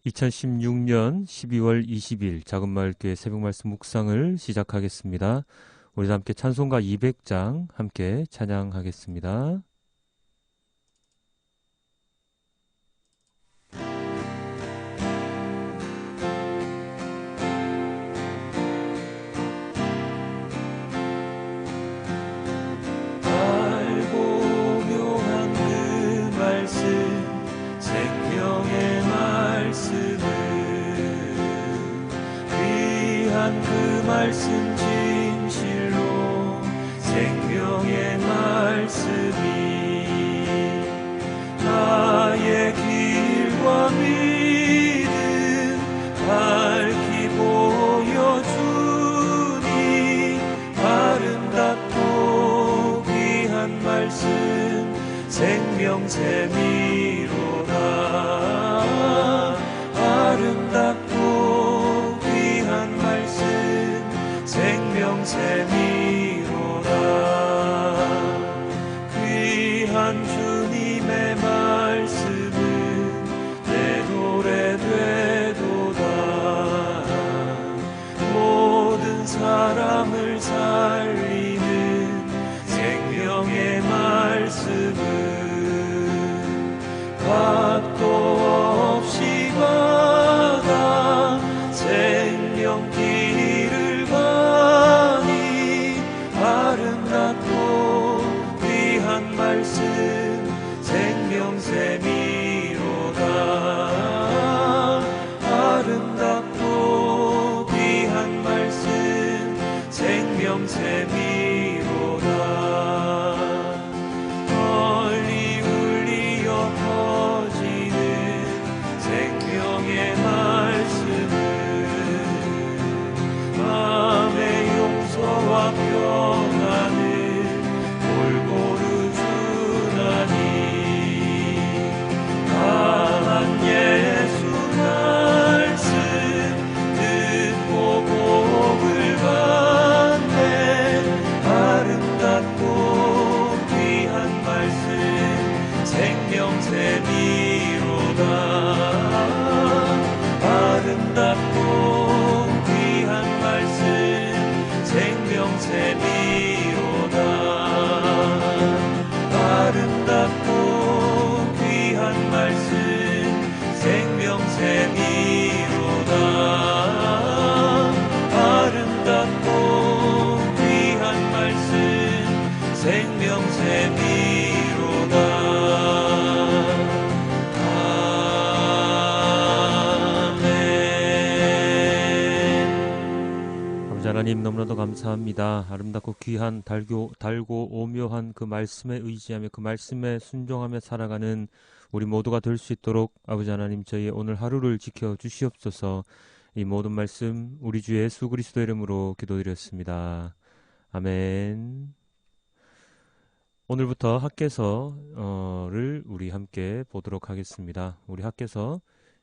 2016년 12월 20일 작은마을교회 새벽말씀 묵상을 시작하겠습니다. 우리 함께 찬송가 200장 함께 찬양하겠습니다. 그 말씀 진실로 생명의 말씀이 나의 길과 믿음 밝히 보여주니 아름답고 귀한 말씀 생명샘이로다. 아름답고 생명샘이로다. 귀한 주님의 말씀은 내 노래 되도다. 모든 사람을 살리는 생명의 말씀은 값도 없이 받아 생명길을 아름답고 귀한 말씀 생명샘이로다. 아름답고 귀한 말씀 생명샘이로다. 널리 울리어 퍼지는 생명의 말씀은 마음의 용서와 평안을 골고루 주나니 강한 예수 말씀 듣고 복을 받네. 아름답고 귀한 말씀 생명샘이로다. 아름답고 귀한 말씀 생명샘이로다. 아름답고 귀한 말씀 생명샘이로다. 아름답고 귀한 말씀 생명샘이로다. 하나님 너무나도 감사합니다. 아름답고 귀한 달고 오묘한 그 말씀에 의지하며 그 말씀에 순종하며 살아가는 우리 모두가 될 수 있도록 아버지 하나님 저희의 오늘 하루를 지켜 주시옵소서. 이 모든 말씀 우리 주 예수 그리스도 이름으로 기도드렸습니다. 아멘. 오늘부터 학개서를 우리 함께 보도록 하겠습니다. 우리 학개서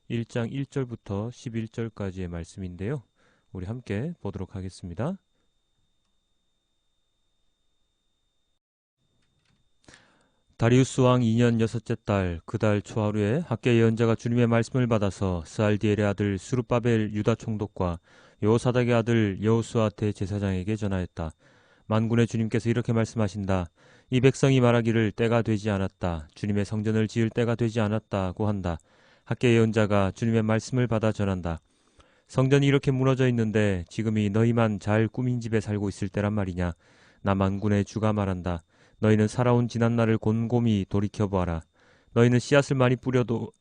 1장 1절부터 11절까지의 말씀인데요. 우리 함께 보도록 하겠습니다. 다리우스 왕 2년 6째 달 그 달 초하루에 학개 예언자가 주님의 말씀을 받아서 스알디엘의 아들 스룹바벨 유다 총독과 여호사닥의 아들 여호수아 대제사장에게 전하였다. 만군의 주님께서 이렇게 말씀하신다. 이 백성이 말하기를 때가 되지 않았다. 주님의 성전을 지을 때가 되지 않았다고 한다. 학개 예언자가 주님의 말씀을 받아 전한다. 성전이 이렇게 무너져 있는데 지금이 너희만 잘 꾸민 집에 살고 있을 때란 말이냐. 나 만군의 주가 말한다. 너희는 살아온 지난날을 곰곰이 돌이켜보아라. 너희는 씨앗을 많이 뿌려도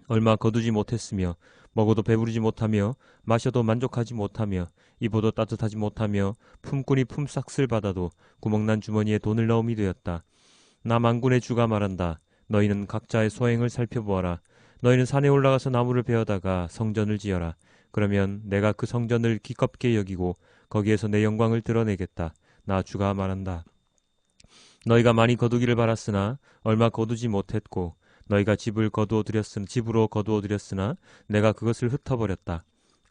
얼마 거두지 못했으며 먹어도 배부르지 못하며 마셔도 만족하지 못하며 입어도 따뜻하지 못하며 품꾼이 품삯을 받아도 구멍난 주머니에 돈을 넣음이 되었다. 나 만군의 주가 말한다. 너희는 각자의 소행을 살펴보아라. 너희는 산에 올라가서 나무를 베어다가 성전을 지어라. 그러면 내가 그 성전을 기껍게 여기고 거기에서 내 영광을 드러내겠다. 나 주가 말한다. 너희가 많이 거두기를 바랐으나 얼마 거두지 못했고 너희가 집으로 거두어 들였으나 내가 그것을 흩어버렸다.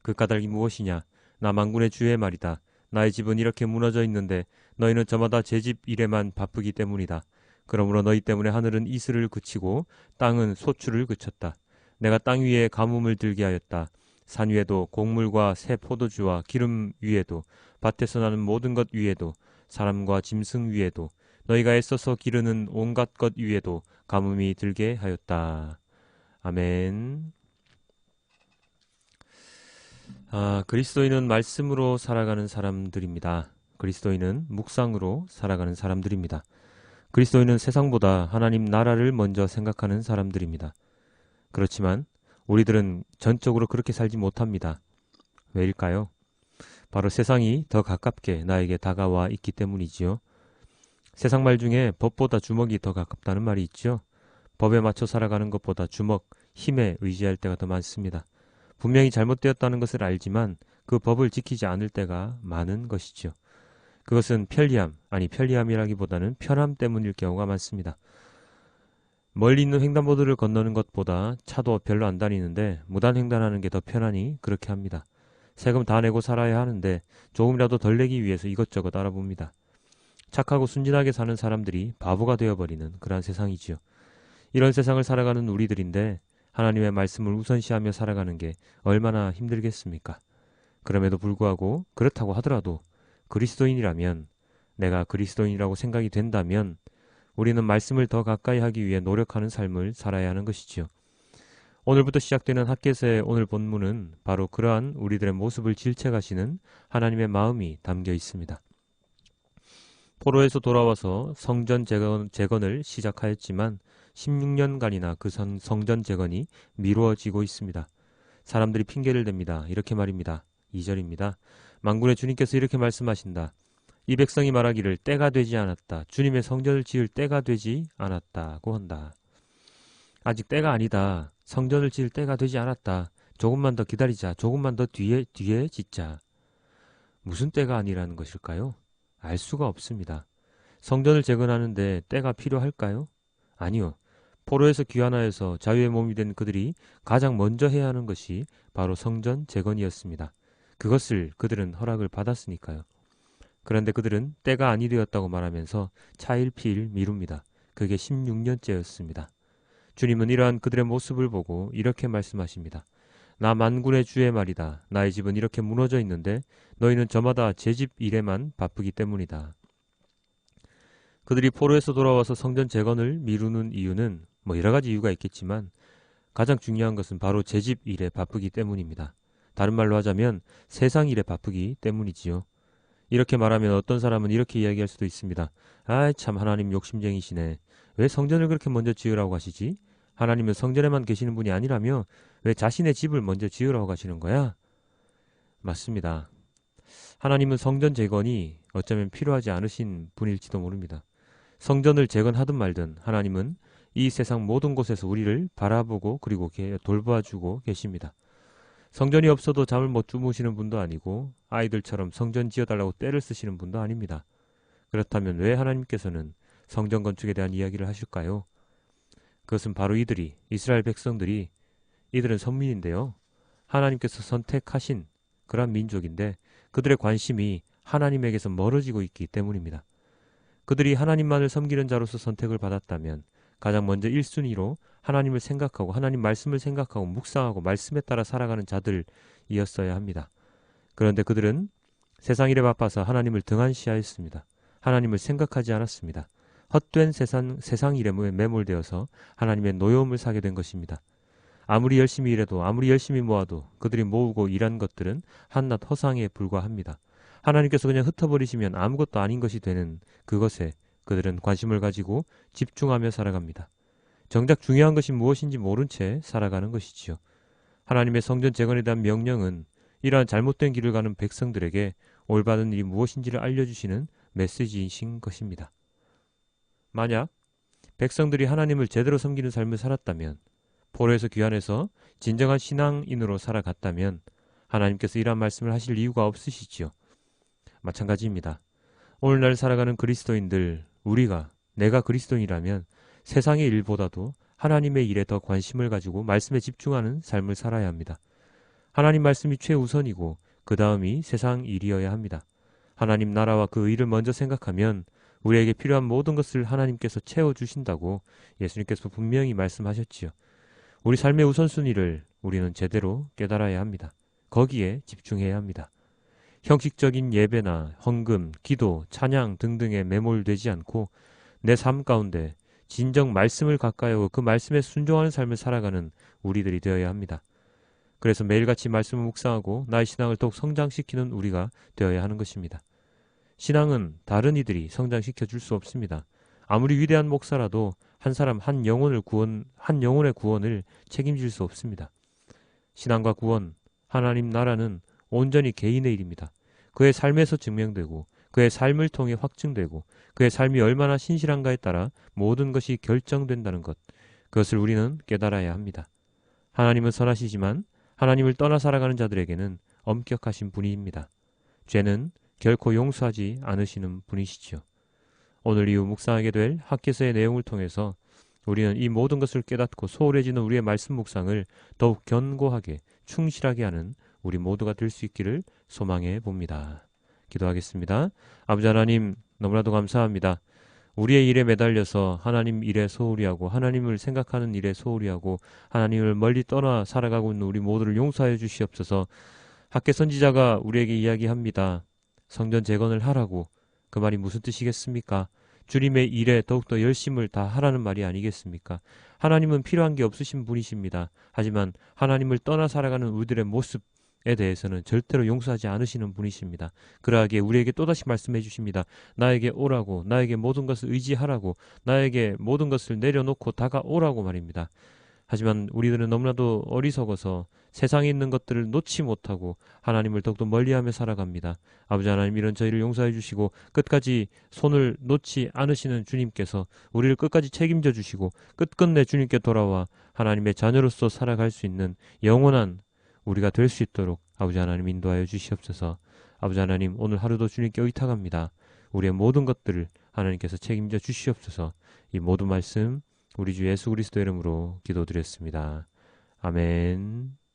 그 까닭이 무엇이냐? 나 만군의 주의 말이다. 나의 집은 이렇게 무너져 있는데 너희는 저마다 제 집 일에만 바쁘기 때문이다. 그러므로 너희 때문에 하늘은 이슬을 그치고 땅은 소출을 그쳤다. 내가 땅 위에 가뭄을 들게 하였다. 산 위에도 곡물과 새 포도주와 기름 위에도 밭에서 나는 모든 것 위에도 사람과 짐승 위에도 너희가 애써서 기르는 온갖 것 위에도 가뭄이 들게 하였다. 아멘. 그리스도인은 말씀으로 살아가는 사람들입니다. 그리스도인은 묵상으로 살아가는 사람들입니다. 그리스도인은 세상보다 하나님 나라를 먼저 생각하는 사람들입니다. 그렇지만 우리들은 전적으로 그렇게 살지 못합니다. 왜일까요? 바로 세상이 더 가깝게 나에게 다가와 있기 때문이지요. 세상 말 중에 법보다 주먹이 더 가깝다는 말이 있죠. 법에 맞춰 살아가는 것보다 주먹, 힘에 의지할 때가 더 많습니다. 분명히 잘못되었다는 것을 알지만 그 법을 지키지 않을 때가 많은 것이죠. 그것은 편리함이라기보다는 편함 때문일 경우가 많습니다. 멀리 있는 횡단보도를 건너는 것보다 차도 별로 안 다니는데 무단횡단하는 게 더 편하니 그렇게 합니다. 세금 다 내고 살아야 하는데 조금이라도 덜 내기 위해서 이것저것 알아봅니다. 착하고 순진하게 사는 사람들이 바보가 되어버리는 그러한 세상이지요. 이런 세상을 살아가는 우리들인데 하나님의 말씀을 우선시하며 살아가는 게 얼마나 힘들겠습니까? 그럼에도 불구하고 그렇다고 하더라도 그리스도인이라면, 내가 그리스도인이라고 생각이 된다면 우리는 말씀을 더 가까이 하기 위해 노력하는 삶을 살아야 하는 것이지요. 오늘부터 시작되는 핫겟의 오늘 본문은 바로 그러한 우리들의 모습을 질책하시는 하나님의 마음이 담겨 있습니다. 포로에서 돌아와서 성전 재건을 시작하였지만 16년간이나 그 성전 재건이 미루어지고 있습니다. 사람들이 핑계를 댑니다. 이렇게 말입니다. 2절입니다. 만군의 주님께서 이렇게 말씀하신다. 이 백성이 말하기를 때가 되지 않았다. 주님의 성전을 지을 때가 되지 않았다고 한다. 아직 때가 아니다. 성전을 지을 때가 되지 않았다. 조금만 더 기다리자. 조금만 더 뒤에 짓자. 무슨 때가 아니라는 것일까요? 알 수가 없습니다. 성전을 재건하는데 때가 필요할까요? 아니요. 포로에서 귀환하여서 자유의 몸이 된 그들이 가장 먼저 해야 하는 것이 바로 성전 재건이었습니다. 그것을 그들은 허락을 받았으니까요. 그런데 그들은 때가 아니 되었다고 말하면서 차일피일 미룹니다. 그게 16년째였습니다. 주님은 이러한 그들의 모습을 보고 이렇게 말씀하십니다. 나 만군의 주의 말이다. 나의 집은 이렇게 무너져 있는데 너희는 저마다 제 집 일에만 바쁘기 때문이다. 그들이 포로에서 돌아와서 성전 재건을 미루는 이유는 여러 가지 이유가 있겠지만 가장 중요한 것은 바로 제 집 일에 바쁘기 때문입니다. 다른 말로 하자면 세상 일에 바쁘기 때문이지요. 이렇게 말하면 어떤 사람은 이렇게 이야기할 수도 있습니다. 아이 참 하나님 욕심쟁이시네. 왜 성전을 그렇게 먼저 지으라고 하시지? 하나님은 성전에만 계시는 분이 아니라며 왜 자신의 집을 먼저 지으라고 하시는 거야? 맞습니다. 하나님은 성전 재건이 어쩌면 필요하지 않으신 분일지도 모릅니다. 성전을 재건하든 말든 하나님은 이 세상 모든 곳에서 우리를 바라보고 그리고 돌봐주고 계십니다. 성전이 없어도 잠을 못 주무시는 분도 아니고 아이들처럼 성전 지어달라고 떼를 쓰시는 분도 아닙니다. 그렇다면 왜 하나님께서는 성전 건축에 대한 이야기를 하실까요? 그것은 바로 이스라엘 백성들이, 이들은 선민인데요. 하나님께서 선택하신 그런 민족인데 그들의 관심이 하나님에게서 멀어지고 있기 때문입니다. 그들이 하나님만을 섬기는 자로서 선택을 받았다면 가장 먼저 1순위로 하나님을 생각하고 하나님 말씀을 생각하고 묵상하고 말씀에 따라 살아가는 자들이었어야 합니다. 그런데 그들은 세상 일에 바빠서 하나님을 등한시하였습니다. 하나님을 생각하지 않았습니다. 헛된 세상 일에 매몰되어서 하나님의 노여움을 사게 된 것입니다. 아무리 열심히 일해도 아무리 열심히 모아도 그들이 모으고 일한 것들은 한낱 허상에 불과합니다. 하나님께서 그냥 흩어버리시면 아무것도 아닌 것이 되는 그것에 그들은 관심을 가지고 집중하며 살아갑니다. 정작 중요한 것이 무엇인지 모른 채 살아가는 것이지요. 하나님의 성전 재건에 대한 명령은 이러한 잘못된 길을 가는 백성들에게 올바른 일이 무엇인지를 알려주시는 메시지이신 것입니다. 만약 백성들이 하나님을 제대로 섬기는 삶을 살았다면, 포로에서 귀환해서 진정한 신앙인으로 살아갔다면 하나님께서 이러한 말씀을 하실 이유가 없으시지요. 마찬가지입니다. 오늘날 살아가는 그리스도인들, 내가 그리스도인이라면 세상의 일보다도 하나님의 일에 더 관심을 가지고 말씀에 집중하는 삶을 살아야 합니다. 하나님 말씀이 최우선이고 그 다음이 세상 일이어야 합니다. 하나님 나라와 그 의를 먼저 생각하면 우리에게 필요한 모든 것을 하나님께서 채워주신다고 예수님께서 분명히 말씀하셨지요. 우리 삶의 우선순위를 우리는 제대로 깨달아야 합니다. 거기에 집중해야 합니다. 형식적인 예배나 헌금, 기도, 찬양 등등에 매몰되지 않고 내 삶 가운데 진정 말씀을 가까이 하고 그 말씀에 순종하는 삶을 살아가는 우리들이 되어야 합니다. 그래서 매일같이 말씀을 묵상하고 나의 신앙을 더욱 성장시키는 우리가 되어야 하는 것입니다. 신앙은 다른 이들이 성장시켜 줄 수 없습니다. 아무리 위대한 목사라도 한 사람 한 영혼의 구원을 책임질 수 없습니다. 신앙과 구원, 하나님 나라는 온전히 개인의 일입니다. 그의 삶에서 증명되고 그의 삶을 통해 확증되고 그의 삶이 얼마나 신실한가에 따라 모든 것이 결정된다는 것, 그것을 우리는 깨달아야 합니다. 하나님은 선하시지만 하나님을 떠나 살아가는 자들에게는 엄격하신 분이십니다. 죄는 결코 용서하지 않으시는 분이시지요. 오늘 이후 묵상하게 될 학개서의 내용을 통해서 우리는 이 모든 것을 깨닫고 소홀해지는 우리의 말씀 묵상을 더욱 견고하게 충실하게 하는 우리 모두가 될 수 있기를 소망해 봅니다. 기도하겠습니다. 아버지 하나님, 너무나도 감사합니다. 우리의 일에 매달려서 하나님 일에 소홀히 하고 하나님을 생각하는 일에 소홀히 하고 하나님을 멀리 떠나 살아가고 있는 우리 모두를 용서하여 주시옵소서. 학개 선지자가 우리에게 이야기합니다. 성전 재건을 하라고. 그 말이 무슨 뜻이겠습니까? 주님의 일에 더욱더 열심을 다하라는 말이 아니겠습니까? 하나님은 필요한 게 없으신 분이십니다. 하지만 하나님을 떠나 살아가는 우리들의 모습에 대해서는 절대로 용서하지 않으시는 분이십니다. 그러하기에 우리에게 또다시 말씀해 주십니다. 나에게 오라고, 나에게 모든 것을 의지하라고, 나에게 모든 것을 내려놓고 다가오라고 말입니다. 하지만 우리들은 너무나도 어리석어서 세상에 있는 것들을 놓지 못하고 하나님을 더욱더 멀리하며 살아갑니다. 아버지 하나님, 이런 저희를 용서해 주시고 끝까지 손을 놓지 않으시는 주님께서 우리를 끝까지 책임져 주시고 끝끝내 주님께 돌아와 하나님의 자녀로서 살아갈 수 있는 영원한 우리가 될 수 있도록 아버지 하나님 인도하여 주시옵소서. 아버지 하나님, 오늘 하루도 주님께 의탁합니다. 우리의 모든 것들을 하나님께서 책임져 주시옵소서. 이 모든 말씀 우리 주 예수 그리스도 이름으로 기도드렸습니다. 아멘.